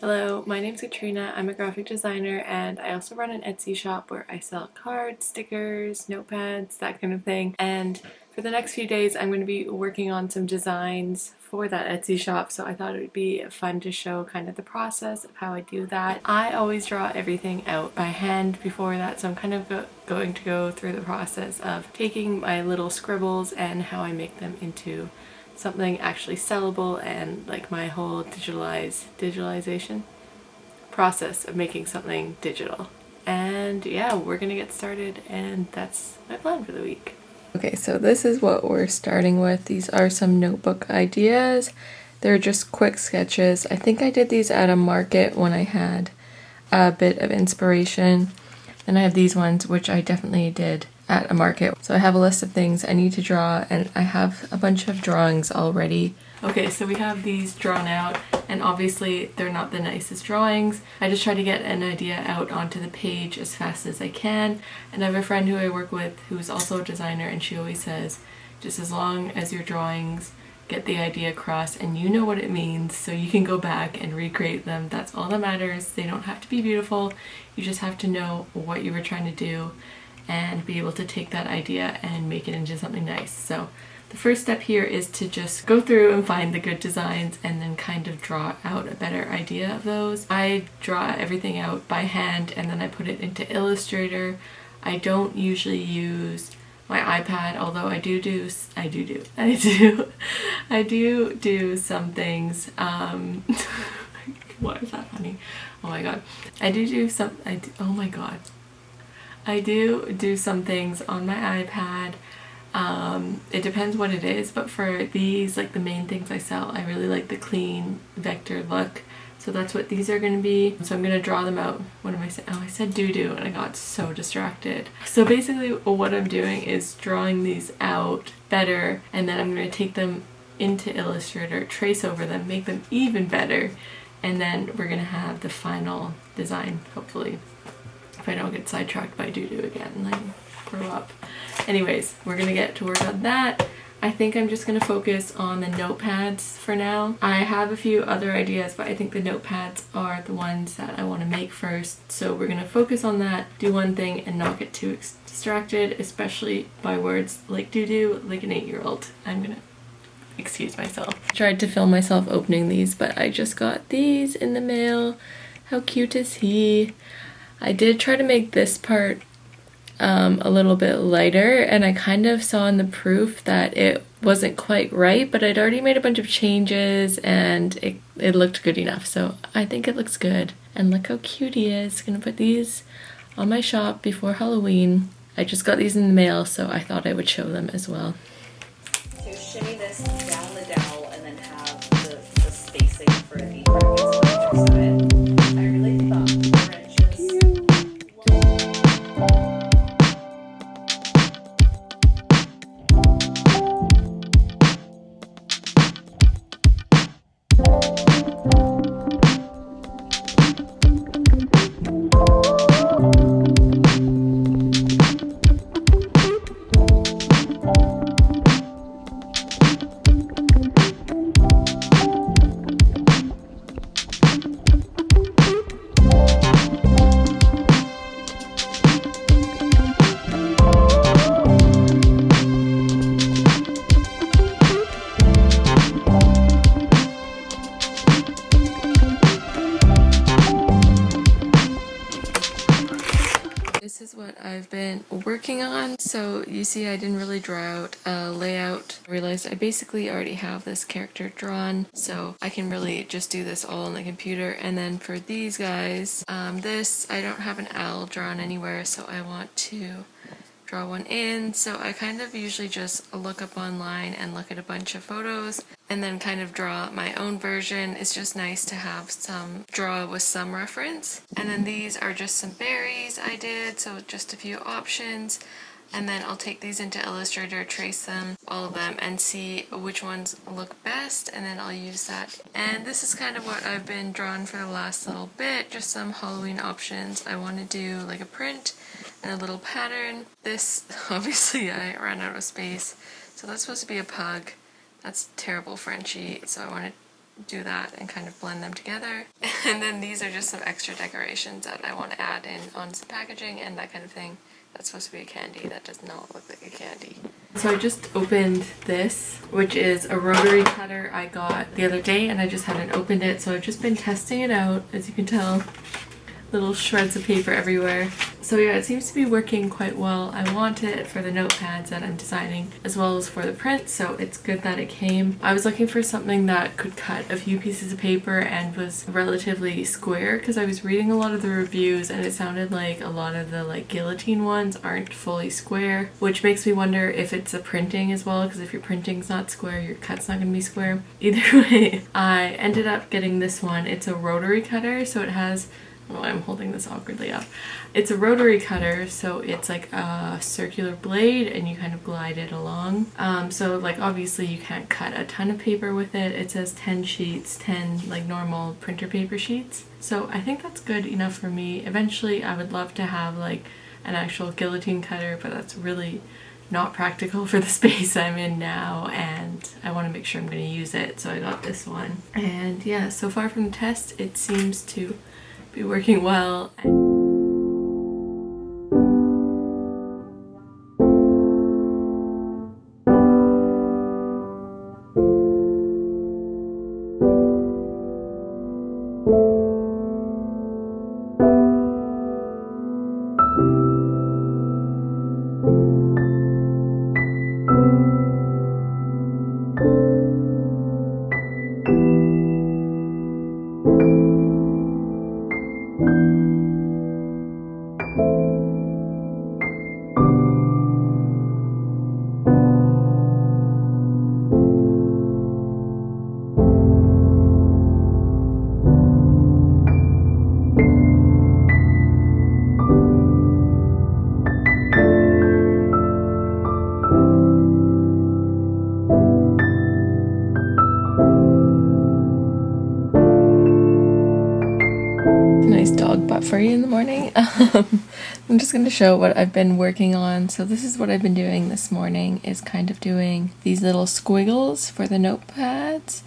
Hello, my name's Katrina. I'm a graphic designer and I also run an Etsy shop where I sell cards, stickers, notepads, that kind of thing. And for the next few days I'm going to be working on some designs for that Etsy shop, so I thought it would be fun to show kind of the process of how I do that. I always draw everything out by hand before that, so I'm kind of going to go through the process of taking my little scribbles and how I make them into something actually sellable, and like my whole digitalization process of making something digital. And yeah, we're gonna get started, and that's my plan for the week. Okay, so this is what we're starting with. These are some notebook ideas. They're just quick sketches. I think I did these at a market when I had a bit of inspiration. And I have these ones, which I definitely did at a market. So I have a list of things I need to draw, and I have a bunch of drawings already. Okay, so we have these drawn out, and obviously they're not the nicest drawings. I just try to get an idea out onto the page as fast as I can. And I have a friend who I work with who's also a designer, and she always says, just as long as your drawings get the idea across and you know what it means, so you can go back and recreate them. That's all that matters. They don't have to be beautiful. You just have to know what you were trying to do and be able to take that idea and make it into something nice. So the first step here is to just go through and find the good designs and then kind of draw out a better idea of those. I draw everything out by hand and then I put it into Illustrator. I don't usually use my iPad, although I do do some things. Why is that funny? Oh my god. I do some things on my iPad. It depends what it is, but for these, like the main things I sell, I really like the clean vector look. So that's what these are going to be. So I'm going to draw them out. What am I saying? Oh, I said doo-doo and I got so distracted. So basically what I'm doing is drawing these out better, and then I'm going to take them into Illustrator, trace over them, make them even better, and then we're going to have the final design, hopefully. If I don't get sidetracked by doo-doo again and like grow up. Anyways, we're going to get to work on that. I think I'm just going to focus on the notepads for now. I have a few other ideas, but I think the notepads are the ones that I want to make first. So we're going to focus on that, do one thing, and not get too distracted, especially by words like doo-doo, like an 8-year-old. I'm going to excuse myself. I tried to film myself opening these, but I just got these in the mail. How cute is he? I did try to make this part a little bit lighter, and I kind of saw in the proof that it wasn't quite right, but I'd already made a bunch of changes and it looked good enough, so I think it looks good. And look how cute he is. Gonna put these on my shop before Halloween. I just got these in the mail, so I thought I would show them as well. So shimmy this down the dowel and then have the spacing for the brackets on either side. I really thought 4 inches. This is what I've been working on. So you see I didn't really draw out a layout. I realized I basically already have this character drawn, so I can really just do this all on the computer. And then for these guys, this, I don't have an owl drawn anywhere, so I want to draw one in. So I kind of usually just look up online and look at a bunch of photos and then kind of draw my own version. It's just nice to have some draw with some reference. And then these are just some berries I did, so just a few options. And then I'll take these into Illustrator, trace them, all of them, and see which ones look best, and then I'll use that. And this is kind of what I've been drawing for the last little bit, just some Halloween options. I want to do like a print and a little pattern. This, obviously I ran out of space, so that's supposed to be a pug. That's terrible Frenchie, so I want to do that and kind of blend them together. And then these are just some extra decorations that I want to add in on some packaging and that kind of thing. That's supposed to be a candy. That does not look like a candy. So I just opened this, which is a rotary cutter I got the other day, and I just hadn't opened it, so I've just been testing it out. As you can tell, little shreds of paper everywhere. So yeah, it seems to be working quite well. I want it for the notepads that I'm designing as well as for the print, so it's good that it came. I was looking for something that could cut a few pieces of paper and was relatively square, because I was reading a lot of the reviews and it sounded like a lot of the like guillotine ones aren't fully square, which makes me wonder if it's the printing as well, because if your printing's not square, your cut's not going to be square. Either way, I ended up getting this one. It's a rotary cutter, so it has, oh, I'm holding this awkwardly up. It's a rotary cutter, so it's like a circular blade and you kind of glide it along. So like obviously you can't cut a ton of paper with it. It says 10 sheets, 10 like normal printer paper sheets. So I think that's good enough for me. Eventually I would love to have like an actual guillotine cutter, but that's really not practical for the space I'm in now, and I want to make sure I'm going to use it, so I got this one. And yeah, so far from the test, it seems to be working well. Nice dog butt for you in the morning. I'm just going to show what I've been working on. So this is what I've been doing this morning, is kind of doing these little squiggles for the notepads,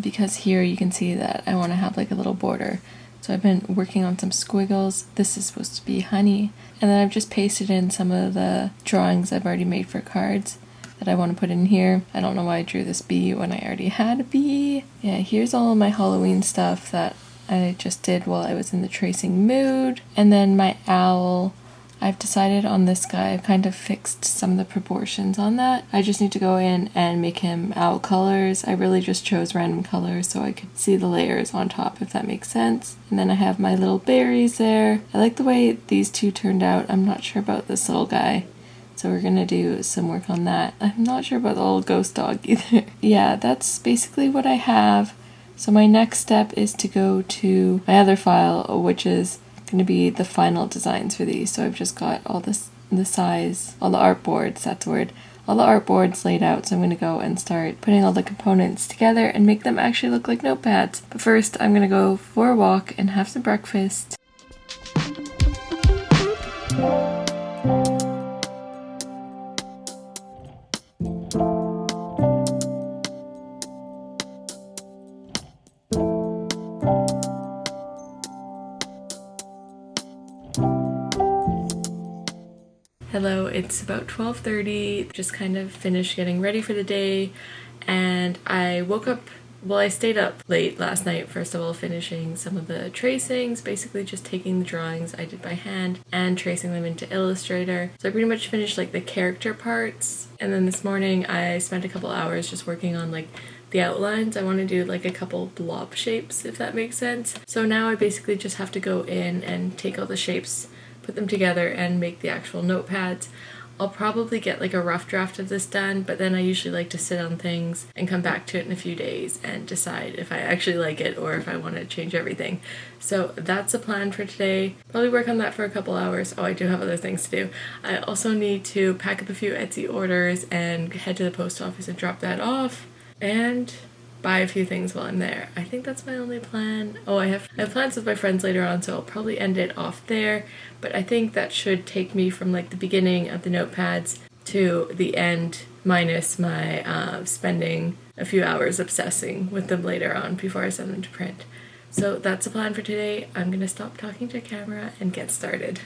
because here you can see that I want to have like a little border. So I've been working on some squiggles. This is supposed to be honey, and then I've just pasted in some of the drawings I've already made for cards that I want to put in here. I don't know why I drew this bee when I already had a bee. Yeah, here's all of my Halloween stuff that I just did while I was in the tracing mood. And then my owl, I've decided on this guy. I've kind of fixed some of the proportions on that. I just need to go in and make him owl colors. I really just chose random colors so I could see the layers on top, if that makes sense. And then I have my little berries there. I like the way these two turned out. I'm not sure about this little guy, so we're gonna do some work on that. I'm not sure about the little ghost dog either. Yeah, that's basically what I have. So my next step is to go to my other file, which is going to be the final designs for these. So I've just got all this, the size, all the artboards, that's the word, all the artboards laid out. So I'm going to go and start putting all the components together and make them actually look like notepads. But first I'm going to go for a walk and have some breakfast. Hello, it's about 12:30, just kind of finished getting ready for the day, and I woke up, well, I stayed up late last night, first of all, finishing some of the tracings, basically just taking the drawings I did by hand and tracing them into Illustrator. So I pretty much finished like the character parts, and then this morning I spent a couple hours just working on like the outlines. I want to do like a couple blob shapes, if that makes sense. So now I basically just have to go in and take all the shapes, put them together, and make the actual notepads. I'll probably get like a rough draft of this done, but then I usually like to sit on things and come back to it in a few days and decide if I actually like it or if I want to change everything. So that's the plan for today. Probably work on that for a couple hours. Oh, I do have other things to do. I also need to pack up a few Etsy orders and head to the post office and drop that off, and buy a few things while I'm there. I think that's my only plan. Oh, I have plans with my friends later on, so I'll probably end it off there, but I think that should take me from like the beginning of the notepads to the end minus my spending a few hours obsessing with them later on before I send them to print. So that's the plan for today. I'm gonna stop talking to camera and get started.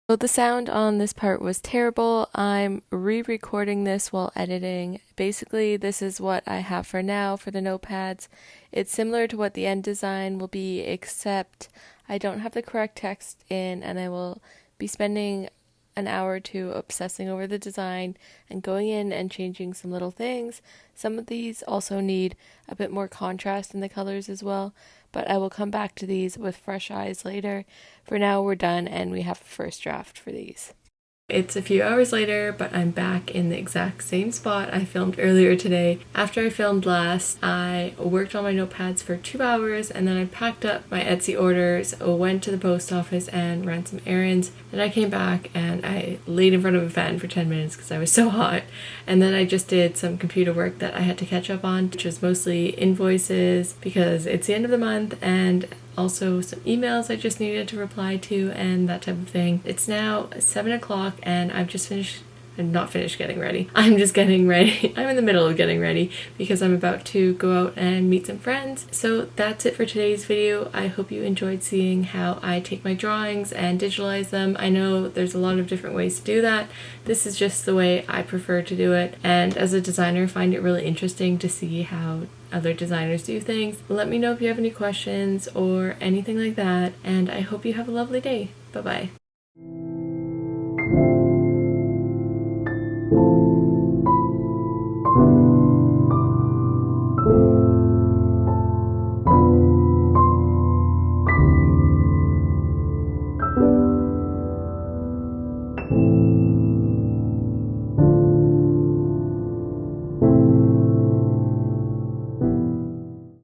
So the sound on this part was terrible. I'm re-recording this while editing. Basically, this is what I have for now for the notepads. It's similar to what the end design will be, except I don't have the correct text in, and I will be spending an hour or two obsessing over the design and going in and changing some little things. Some of these also need a bit more contrast in the colors as well, but I will come back to these with fresh eyes later. For now, we're done and we have a first draft for these. It's a few hours later, but I'm back in the exact same spot I filmed earlier today. After I filmed last, I worked on my notepads for 2 hours, and then I packed up my Etsy orders, went to the post office and ran some errands. Then I came back and I laid in front of a fan for 10 minutes because I was so hot. And then I just did some computer work that I had to catch up on, which was mostly invoices because it's the end of the month, and also some emails I just needed to reply to and that type of thing. It's now 7 o'clock and I've just finished, I'm not finished getting ready. I'm just getting ready. I'm in the middle of getting ready because I'm about to go out and meet some friends. So that's it for today's video. I hope you enjoyed seeing how I take my drawings and digitalize them. I know there's a lot of different ways to do that. This is just the way I prefer to do it. And as a designer, I find it really interesting to see how other designers do things. Let me know if you have any questions or anything like that. And I hope you have a lovely day. Bye-bye.